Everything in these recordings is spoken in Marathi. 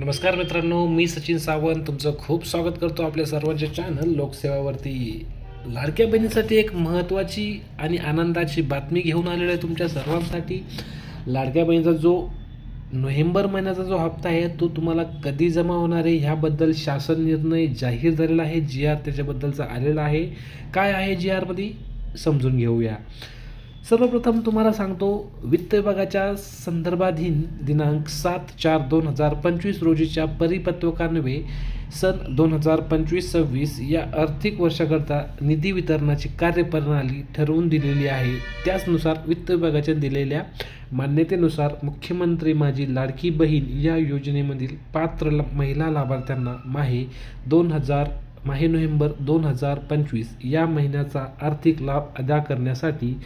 नमस्कार मित्रांनो, मी सचिन सावंत तुमचं खूप स्वागत करतो आपल्या सर्वांच्या चॅनल लोकसेवावरती. लाडक्या बहिणीसाठी एक महत्त्वाची आणि आनंदाची बातमी घेऊन आलेलो आहे तुमच्या सर्वांसाठी. लाडक्या बहिणीचा जो नोव्हेंबर महिन्याचा जो हप्ता आहे तो तुम्हाला कधी जमा होणार आहे ह्याबद्दल शासन निर्णय जाहीर झालेला आहे. GR त्याच्याबद्दलचा आलेला आहे. काय आहे GRमध्ये समजून घेऊया. सर्वप्रथम तुम्हाला सांगतो, वित्त विभागाच्या संदर्भाधीन दिनांक 7/4/2025 रोजीच्या परिपत्रकान्वये सन 2025-26 या आर्थिक वर्षाकरता निधी वितरणाची कार्यप्रणाली ठरवून दिलेली आहे. त्याचनुसार वित्त विभागाच्या दिलेल्या मान्यतेनुसार मुख्यमंत्री माझी लाडकी बहीण या योजनेमधील पात्र महिला लाभार्थ्यांना माहे नोव्हेंबर 2025 या महिन्याचा आर्थिक लाभ अदा करण्यासाठी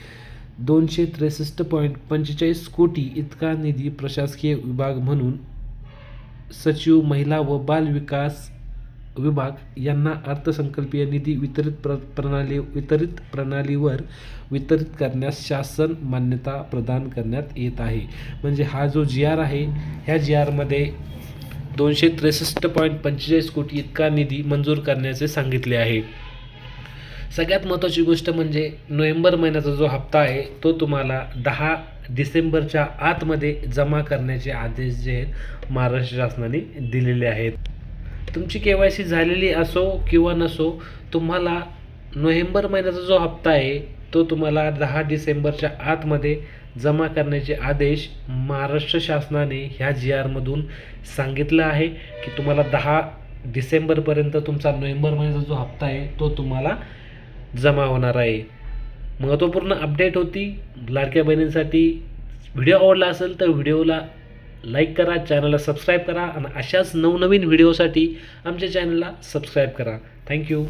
263.45 कोटी इतका निधी प्रशासकीय विभाग म्हणून सचिव महिला व बाल विकास विभाग यांना अर्थसंकल्पीय निधी वितरित प्रणालीवर वितरित करण्यास शासन मान्यता प्रदान करण्यात येत आहे. म्हणजे हा जो GR आहे ह्या GRमध्ये 263.45 कोटी इतका निधी मंजूर करण्याचे सांगितले आहे. सगळ्यात महत्त्वाची गोष्ट म्हणजे नोव्हेंबर महिन्याचा जो हप्ता आहे तो तुम्हाला 10 डिसेंबरच्या आतमध्ये जमा करण्याचे आदेश जे आहेत महाराष्ट्र शासनाने दिलेले आहेत. तुमची KYC झालेली असो किंवा नसो, तुम्हाला नोव्हेंबर महिन्याचा जो हप्ता आहे तो तुम्हाला 10 डिसेंबरच्या आतमध्ये जमा करण्याचे आदेश महाराष्ट्र शासनाने ह्या GRमधून सांगितलं आहे की तुम्हाला 10 डिसेंबरपर्यंत तुमचा नोव्हेंबर महिन्याचा जो हप्ता आहे तो तुम्हाला जमा होणार आहे. महत्त्वपूर्ण अपडेट होती लाडक्या बहिणींसाठी. व्हिडिओ आवडला असेल तर व्हिडिओला लाईक करा, चॅनलला सबस्क्राईब करा आणि अशाच नवनवीन व्हिडिओसाठी आमच्या चॅनलला सबस्क्राईब करा. थँक्यू.